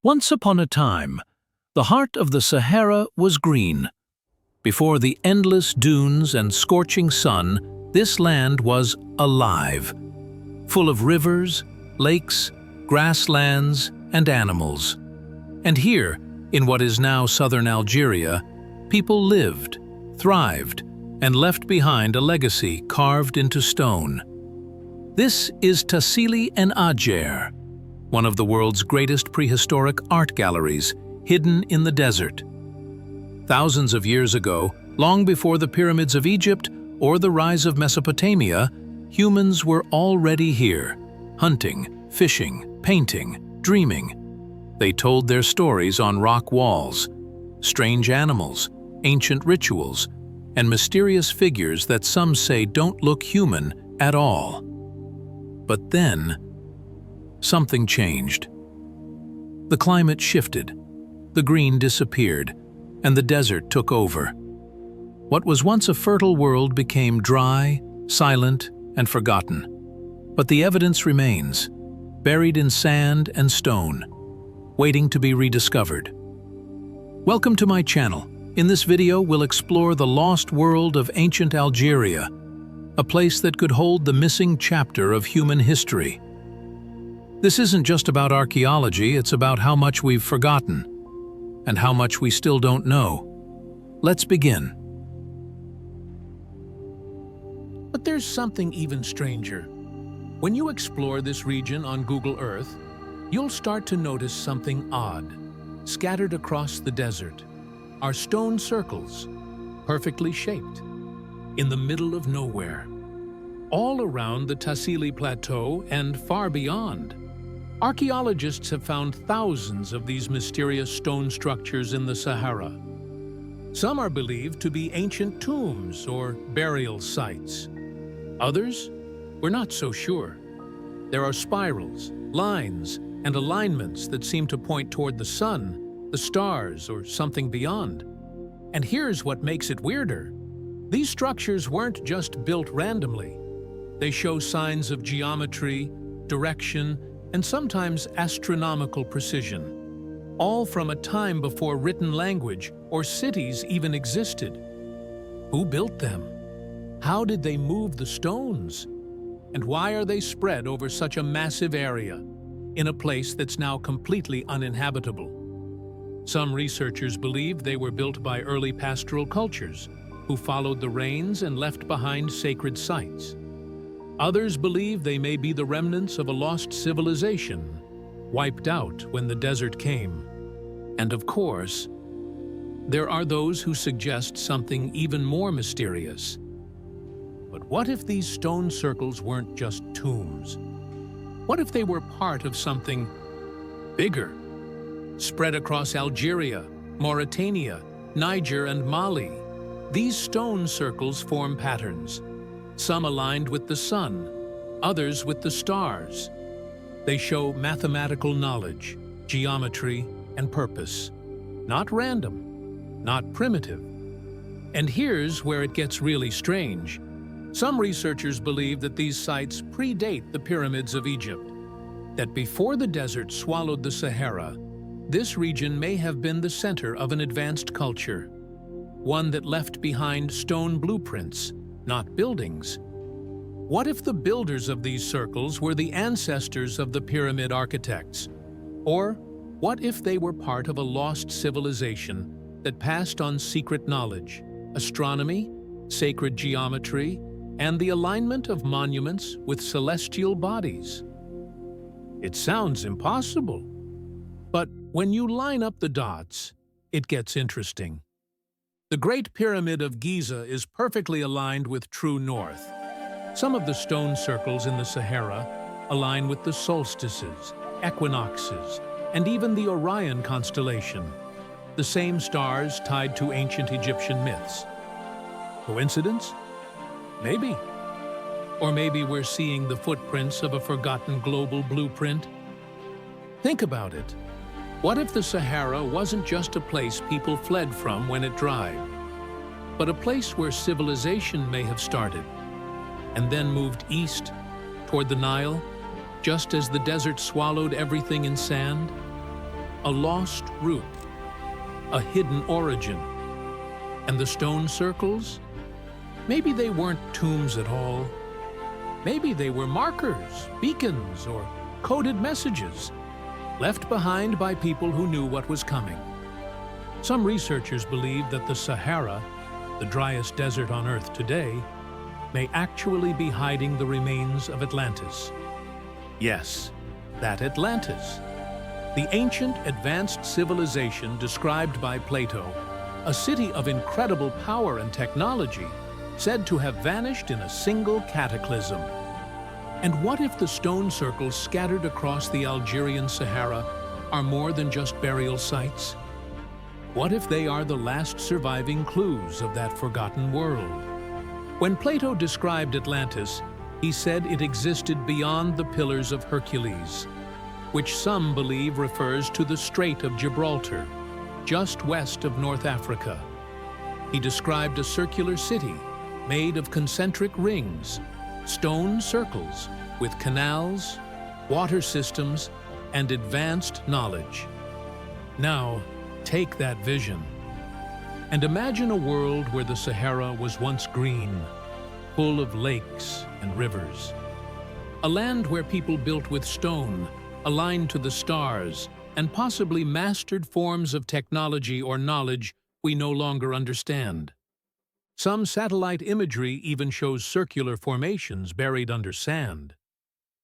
Once upon a time, the heart of the Sahara was green. Before the endless dunes and scorching sun, this land was alive, full of rivers, lakes, grasslands, and animals. And here, in what is now southern Algeria, people lived, thrived, and left behind a legacy carved into stone. This is Tassili en Ager, one of the world's greatest prehistoric art galleries, hidden in the desert. Thousands of years ago, long before the pyramids of Egypt or the rise of Mesopotamia, humans were already here, hunting, fishing, painting, dreaming. They told their stories on rock walls, strange animals, ancient rituals, and mysterious figures that some say don't look human at all. But then, something changed. The climate shifted, the green disappeared, and the desert took over. What was once a fertile world became dry, silent, and forgotten. But the evidence remains, buried in sand and stone, waiting to be rediscovered. Welcome to my channel. In this video, we'll explore the lost world of ancient Algeria, a place that could hold the missing chapter of human history. This isn't just about archaeology, it's about how much we've forgotten and how much we still don't know. Let's begin. But there's something even stranger. When you explore this region on Google Earth, you'll start to notice something odd. Scattered across the desert are stone circles, perfectly shaped, in the middle of nowhere. All around the Tassili Plateau and far beyond, archaeologists have found thousands of these mysterious stone structures in the Sahara. Some are believed to be ancient tombs or burial sites. Others, we're not so sure. There are spirals, lines, and alignments that seem to point toward the sun, the stars, or something beyond. And here's what makes it weirder. These structures weren't just built randomly. They show signs of geometry, direction, and sometimes astronomical precision, all from a time before written language or cities even existed. Who built them? How did they move the stones? And why are they spread over such a massive area, in a place that's now completely uninhabitable? Some researchers believe they were built by early pastoral cultures, who followed the rains and left behind sacred sites. Others believe they may be the remnants of a lost civilization, wiped out when the desert came. And of course, there are those who suggest something even more mysterious. But what if these stone circles weren't just tombs? What if they were part of something bigger, spread across Algeria, Mauritania, Niger, and Mali? These stone circles form patterns, some aligned with the sun, others with the stars. They show mathematical knowledge, geometry, and purpose. Not random, not primitive. And here's where it gets really strange. Some researchers believe that these sites predate the pyramids of Egypt, that before the desert swallowed the Sahara, this region may have been the center of an advanced culture, one that left behind stone blueprints, not buildings. What if the builders of these circles were the ancestors of the pyramid architects? Or what if they were part of a lost civilization that passed on secret knowledge, astronomy, sacred geometry, and the alignment of monuments with celestial bodies? It sounds impossible. But when you line up the dots, it gets interesting. The Great Pyramid of Giza is perfectly aligned with true north. Some of the stone circles in the Sahara align with the solstices, equinoxes, and even the Orion constellation, the same stars tied to ancient Egyptian myths. Coincidence? Maybe. Or maybe we're seeing the footprints of a forgotten global blueprint. Think about it. What if the Sahara wasn't just a place people fled from when it dried, but a place where civilization may have started, and then moved east toward the Nile, just as the desert swallowed everything in sand? a lost root, a hidden origin. And the stone circles? Maybe they weren't tombs at all. Maybe they were markers, beacons, or coded messages left behind by people who knew what was coming. Some researchers believe that the Sahara, the driest desert on Earth today, may actually be hiding the remains of Atlantis. Yes, that Atlantis. The ancient, advanced civilization described by Plato, a city of incredible power and technology, said to have vanished in a single cataclysm. And what if the stone circles scattered across the Algerian Sahara are more than just burial sites? What if they are the last surviving clues of that forgotten world? When Plato described Atlantis, he said it existed beyond the Pillars of Hercules, which some believe refers to the Strait of Gibraltar, just west of North Africa. He described a circular city made of concentric rings, stone circles with canals, water systems, and advanced knowledge. Now, take that vision and imagine a world where the Sahara was once green, full of lakes and rivers. A land where people built with stone, aligned to the stars, and possibly mastered forms of technology or knowledge we no longer understand. Some satellite imagery even shows circular formations buried under sand,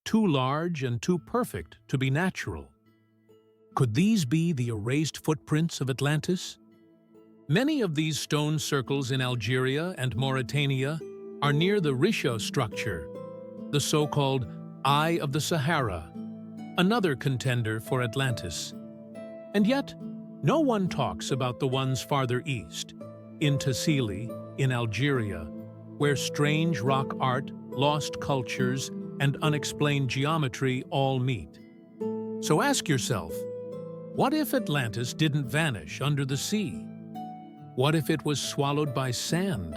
too large and too perfect to be natural. Could these be the erased footprints of Atlantis? Many of these stone circles in Algeria and Mauritania are near the Risha structure, the so-called Eye of the Sahara, another contender for Atlantis. And yet, no one talks about the ones farther east, in Tassili, in Algeria, where strange rock art, lost cultures, and unexplained geometry all meet. So ask yourself, what if Atlantis didn't vanish under the sea? What if it was swallowed by sand?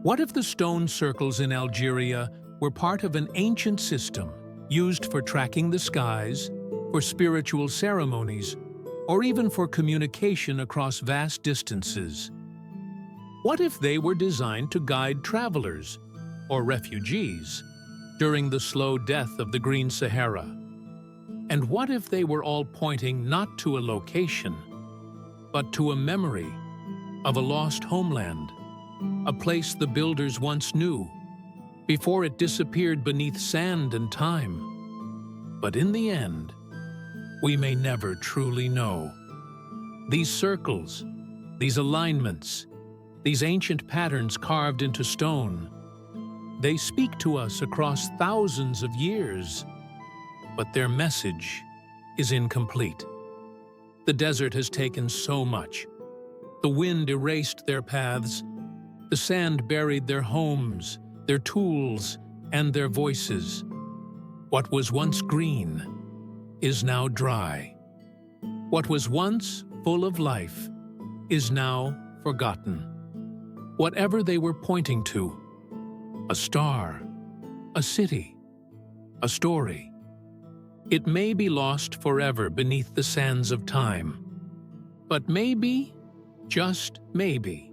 What if the stone circles in Algeria were part of an ancient system used for tracking the skies, for spiritual ceremonies, or even for communication across vast distances? What if they were designed to guide travelers, or refugees, during the slow death of the Green Sahara? And what if they were all pointing not to a location, but to a memory of a lost homeland, a place the builders once knew, before it disappeared beneath sand and time? But in the end, we may never truly know. These circles, these alignments, these ancient patterns carved into stone, they speak to us across thousands of years, but their message is incomplete. The desert has taken so much. The wind erased their paths, the sand buried their homes, their tools, and their voices. What was once green is now dry. What was once full of life is now forgotten. Whatever they were pointing to, a star, a city, a story, it may be lost forever beneath the sands of time. But maybe, just maybe,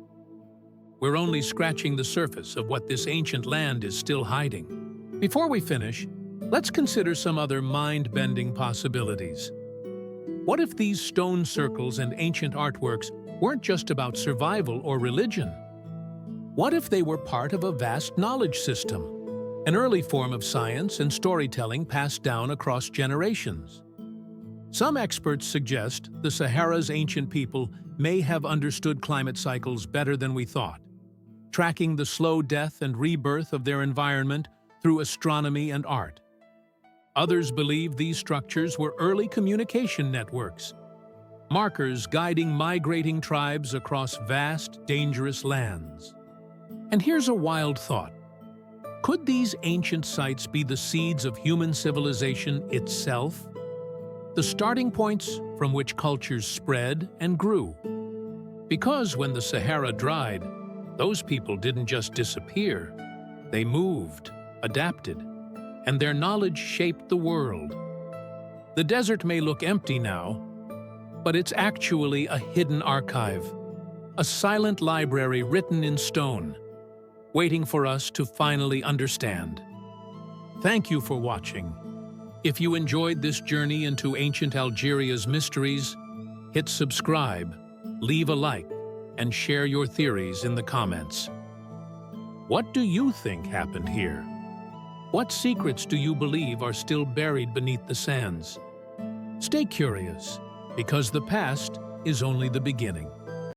we're only scratching the surface of what this ancient land is still hiding. Before we finish, let's consider some other mind-bending possibilities. What if these stone circles and ancient artworks weren't just about survival or religion? What if they were part of a vast knowledge system, an early form of science and storytelling passed down across generations? Some experts suggest the Sahara's ancient people may have understood climate cycles better than we thought, tracking the slow death and rebirth of their environment through astronomy and art. Others believe these structures were early communication networks, markers guiding migrating tribes across vast, dangerous lands. And here's a wild thought. Could these ancient sites be the seeds of human civilization itself? The starting points from which cultures spread and grew? Because when the Sahara dried, those people didn't just disappear. They moved, adapted, and their knowledge shaped the world. The desert may look empty now, but it's actually a hidden archive, a silent library written in stone, waiting for us to finally understand. Thank you for watching. If you enjoyed this journey into ancient Algeria's mysteries, hit subscribe, leave a like, and share your theories in the comments. What do you think happened here? What secrets do you believe are still buried beneath the sands? Stay curious, because the past is only the beginning.